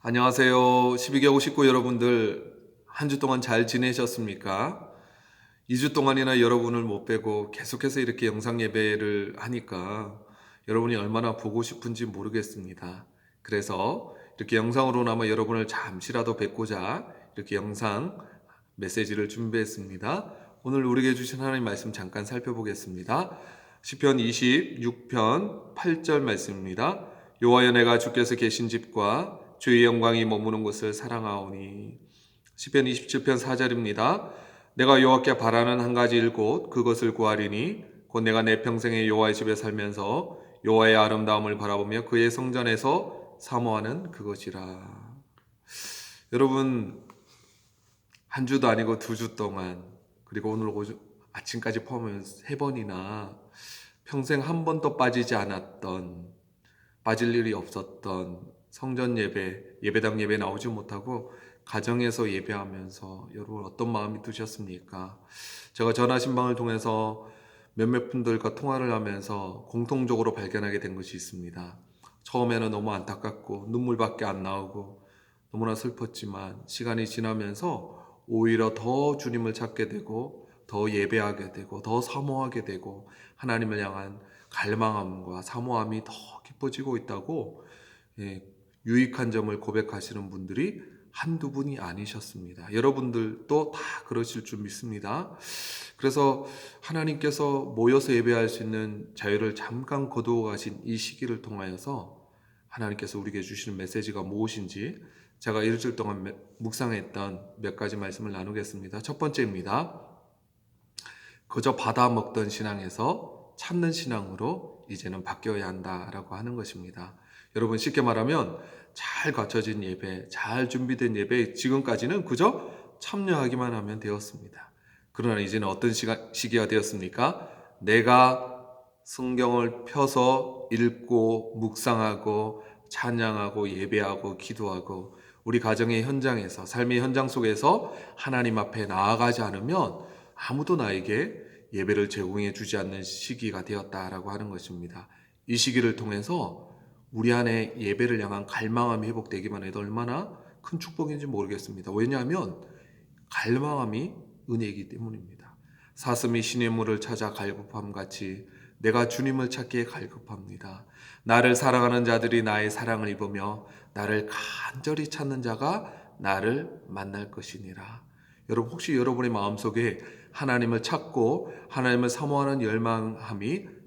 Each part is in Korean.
안녕하세요. 12개국 식구 여러분들, 한 주 동안 잘 지내셨습니까? 2주 동안이나 여러분을 못 뵈고 계속해서 이렇게 영상 예배를 하니까 여러분이 얼마나 보고 싶은지 모르겠습니다. 그래서 이렇게 영상으로나마 여러분을 잠시라도 뵙고자 이렇게 영상 메시지를 준비했습니다. 오늘 우리에게 주신 하나님 말씀 잠깐 살펴보겠습니다. 시편 26편 8절 말씀입니다. 여호와여, 내가 주께서 계신 집과 주의 영광이 머무는 곳을 사랑하오니. 시편 27편 4절입니다. 내가 여호와께 바라는 한 가지 일곧 그것을 구하리니 곧 내가 내 평생에 여호와의 집에 살면서 여호와의 아름다움을 바라보며 그의 성전에서 사모하는 그것이라. 여러분, 한 주도 아니고 2주 동안, 그리고 오늘 아침까지 포함하면 3번이나 평생 한 번도 빠지지 않았던, 빠질 일이 없었던 성전 예배, 예배당 예배 나오지 못하고 가정에서 예배하면서 여러분 어떤 마음이 드셨습니까? 제가 전화신방을 통해서 몇몇 분들과 통화를 하면서 공통적으로 발견하게 된 것이 있습니다. 처음에는 너무 안타깝고 눈물밖에 안 나오고 너무나 슬펐지만 시간이 지나면서 오히려 더 주님을 찾게 되고 더 예배하게 되고 더 사모하게 되고 하나님을 향한 갈망함과 사모함이 더 깊어지고 있다고 유익한 점을 고백하시는 분들이 한두 분이 아니셨습니다. 여러분들도 다 그러실 줄 믿습니다. 그래서 하나님께서 모여서 예배할 수 있는 자유를 잠깐 거두어 가신 이 시기를 통하여서 하나님께서 우리에게 주시는 메시지가 무엇인지 제가 일주일 동안 묵상했던 몇 가지 말씀을 나누겠습니다. 첫 번째입니다. 그저 받아먹던 신앙에서 찾는 신앙으로 이제는 바뀌어야 한다라고 하는 것입니다. 여러분, 쉽게 말하면 잘 갖춰진 예배, 잘 준비된 예배, 지금까지는 그저 참여하기만 하면 되었습니다. 그러나 이제는 어떤 시기가 되었습니까? 내가 성경을 펴서 읽고 묵상하고 찬양하고 예배하고 기도하고 우리 가정의 현장에서, 삶의 현장 속에서 하나님 앞에 나아가지 않으면 아무도 나에게 예배를 제공해 주지 않는 시기가 되었다라고 하는 것입니다. 이 시기를 통해서 우리 안에 예배를 향한 갈망함이 회복되기만 해도 얼마나 큰 축복인지 모르겠습니다. 왜냐하면 갈망함이 은혜이기 때문입니다. 사슴이 시냇물을 찾아 갈급함 같이 내가 주님을 찾기에 갈급합니다. 나를 사랑하는 자들이 나의 사랑을 입으며 나를 간절히 찾는 자가 나를 만날 것이니라. 여러분, 혹시 여러분의 마음속에 하나님을 찾고 하나님을 사모하는 열망함이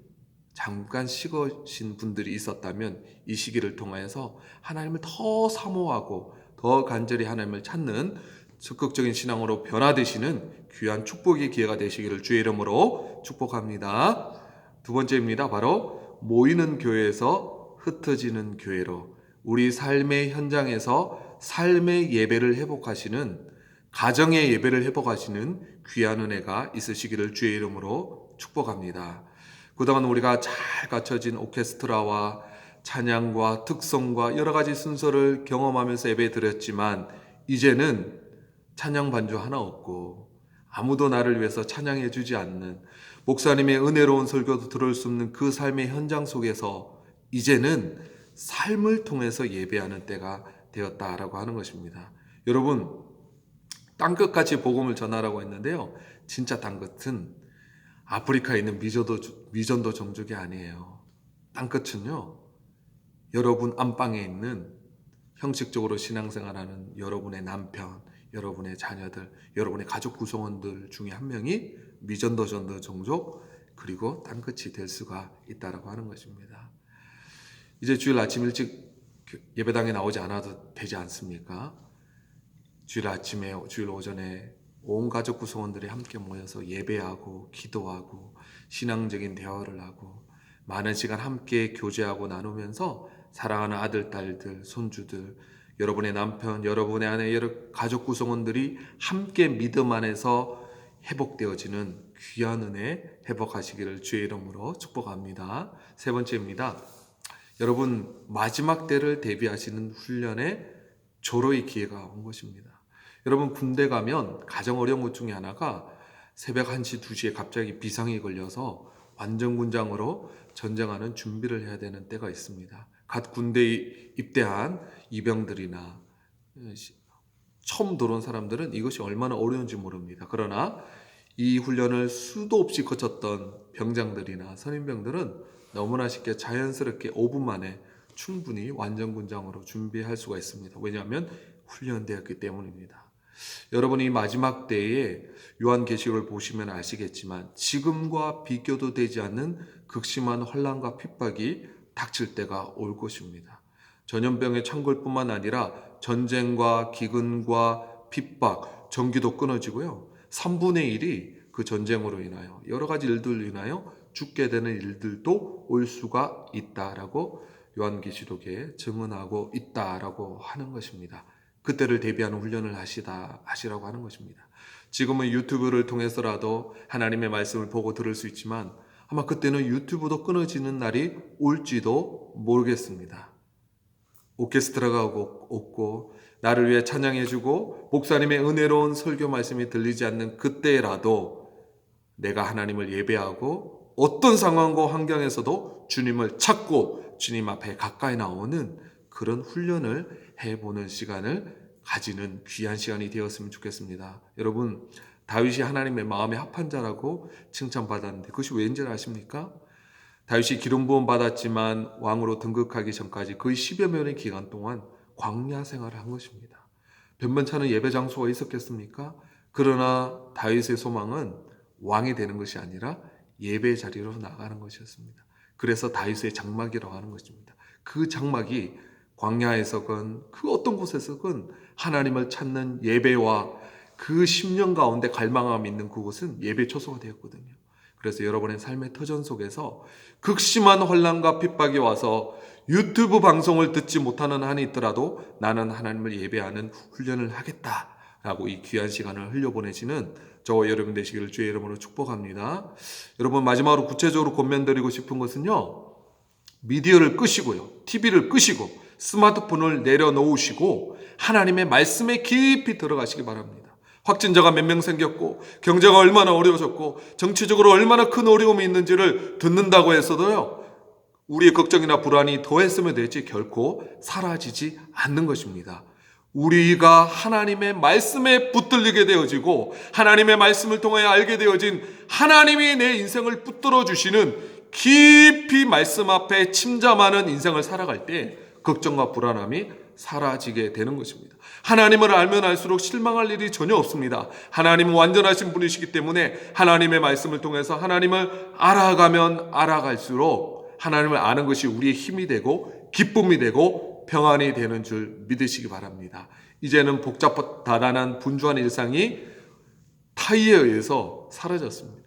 잠깐 식으신 분들이 있었다면 이 시기를 통하여서 하나님을 더 사모하고 더 간절히 하나님을 찾는 적극적인 신앙으로 변화되시는 귀한 축복의 기회가 되시기를 주의 이름으로 축복합니다. 두 번째입니다. 바로 모이는 교회에서 흩어지는 교회로, 우리 삶의 현장에서 삶의 예배를 회복하시는, 가정의 예배를 회복하시는 귀한 은혜가 있으시기를 주의 이름으로 축복합니다. 그동안 우리가 잘 갖춰진 오케스트라와 찬양과 특성과 여러 가지 순서를 경험하면서 예배 드렸지만 이제는 찬양 반주 하나 없고 아무도 나를 위해서 찬양해 주지 않는, 목사님의 은혜로운 설교도 들을 수 없는 그 삶의 현장 속에서 이제는 삶을 통해서 예배하는 때가 되었다라고 하는 것입니다. 여러분, 땅끝까지 복음을 전하라고 했는데요, 진짜 땅끝은 아프리카에 있는 미전도 종족이 아니에요. 땅끝은요, 여러분 안방에 있는 형식적으로 신앙생활하는 여러분의 남편, 여러분의 자녀들, 여러분의 가족 구성원들 중에 한 명이 미전도 종족, 그리고 땅끝이 될 수가 있다라고 하는 것입니다. 이제 주일 아침 일찍 예배당에 나오지 않아도 되지 않습니까? 주일 아침에, 주일 오전에 온 가족 구성원들이 함께 모여서 예배하고 기도하고 신앙적인 대화를 하고 많은 시간 함께 교제하고 나누면서 사랑하는 아들, 딸들, 손주들, 여러분의 남편, 여러분의 아내, 여러 가족 구성원들이 함께 믿음 안에서 회복되어지는 귀한 은혜 회복하시기를 주의 이름으로 축복합니다. 세 번째입니다. 여러분, 마지막 때를 대비하시는 훈련의 조로의 기회가 온 것입니다. 여러분, 군대 가면 가장 어려운 것 중에 하나가 새벽 1시, 2시에 갑자기 비상이 걸려서 완전군장으로 전쟁하는 준비를 해야 되는 때가 있습니다. 갓 군대에 입대한 이병들이나 처음 들어온 사람들은 이것이 얼마나 어려운지 모릅니다. 그러나 이 훈련을 수도 없이 거쳤던 병장들이나 선임병들은 너무나 쉽게 자연스럽게 5분 만에 충분히 완전군장으로 준비할 수가 있습니다. 왜냐하면 훈련되었기 때문입니다. 여러분이 마지막 때에 요한계시록을 보시면 아시겠지만 지금과 비교도 되지 않는 극심한 혼란과 핍박이 닥칠 때가 올 것입니다. 전염병의 창궐뿐만 아니라 전쟁과 기근과 핍박, 전기도 끊어지고요. 3분의 1이 그 전쟁으로 인하여 여러 가지 일들로 인하여 죽게 되는 일들도 올 수가 있다라고 요한계시록에 증언하고 있다라고 하는 것입니다. 그때를 대비하는 훈련을 하시라고 하는 것입니다. 지금은 유튜브를 통해서라도 하나님의 말씀을 보고 들을 수 있지만 아마 그때는 유튜브도 끊어지는 날이 올지도 모르겠습니다. 오케스트라가 없고 나를 위해 찬양해주고 목사님의 은혜로운 설교 말씀이 들리지 않는 그때라도 내가 하나님을 예배하고 어떤 상황과 환경에서도 주님을 찾고 주님 앞에 가까이 나오는 그런 훈련을 해보는 시간을 가지는 귀한 시간이 되었으면 좋겠습니다. 여러분, 다윗이 하나님의 마음에 합한 자라고 칭찬받았는데 그것이 왠지 아십니까? 다윗이 기름 부음 받았지만 왕으로 등극하기 전까지 거의 10여 년의 기간 동안 광야 생활을 한 것입니다. 변변찮은 예배 장소가 있었겠습니까? 그러나 다윗의 소망은 왕이 되는 것이 아니라 예배 자리로 나가는 것이었습니다. 그래서 다윗의 장막이라고 하는 것입니다. 그 장막이 광야에서건 그 어떤 곳에서건 하나님을 찾는 예배와 그 10년 가운데 갈망함이 있는 그곳은 예배 초소가 되었거든요. 그래서 여러분의 삶의 터전 속에서 극심한 혼란과 핍박이 와서 유튜브 방송을 듣지 못하는 한이 있더라도 나는 하나님을 예배하는 훈련을 하겠다라고 이 귀한 시간을 흘려보내시는 저와 여러분 되시기를 주의 이름으로 축복합니다. 여러분, 마지막으로 구체적으로 권면드리고 싶은 것은요, 미디어를 끄시고요, TV를 끄시고 스마트폰을 내려놓으시고 하나님의 말씀에 깊이 들어가시기 바랍니다. 확진자가 몇 명 생겼고 경제가 얼마나 어려워졌고 정치적으로 얼마나 큰 어려움이 있는지를 듣는다고 해서도요, 우리의 걱정이나 불안이 더했으면 되지 결코 사라지지 않는 것입니다. 우리가 하나님의 말씀에 붙들리게 되어지고 하나님의 말씀을 통해 알게 되어진 하나님이 내 인생을 붙들어 주시는 깊이 말씀 앞에 침잠하는 인생을 살아갈 때 걱정과 불안함이 사라지게 되는 것입니다. 하나님을 알면 알수록 실망할 일이 전혀 없습니다. 하나님은 완전하신 분이시기 때문에 하나님의 말씀을 통해서 하나님을 알아가면 알아갈수록 하나님을 아는 것이 우리의 힘이 되고 기쁨이 되고 평안이 되는 줄 믿으시기 바랍니다. 이제는 복잡하다란 분주한 일상이 타이에 의해서 사라졌습니다.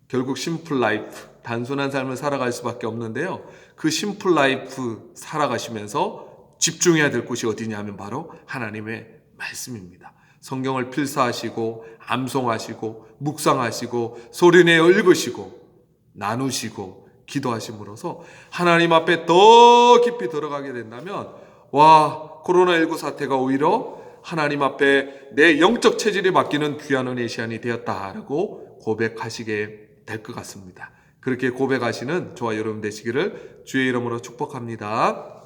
결국 심플 라이프, 단순한 삶을 살아갈 수밖에 없는데요, 그 심플 라이프 살아가시면서 집중해야 될 곳이 어디냐 하면 바로 하나님의 말씀입니다. 성경을 필사하시고 암송하시고 묵상하시고 소리내어 읽으시고 나누시고 기도하심으로써 하나님 앞에 더 깊이 들어가게 된다면, 와, 코로나19 사태가 오히려 하나님 앞에 내 영적 체질이 바뀌는 귀한 은혜의 시간이 되었다라고 고백하시게 될 것 같습니다. 그렇게 고백하시는 저와 여러분 되시기를 주의 이름으로 축복합니다.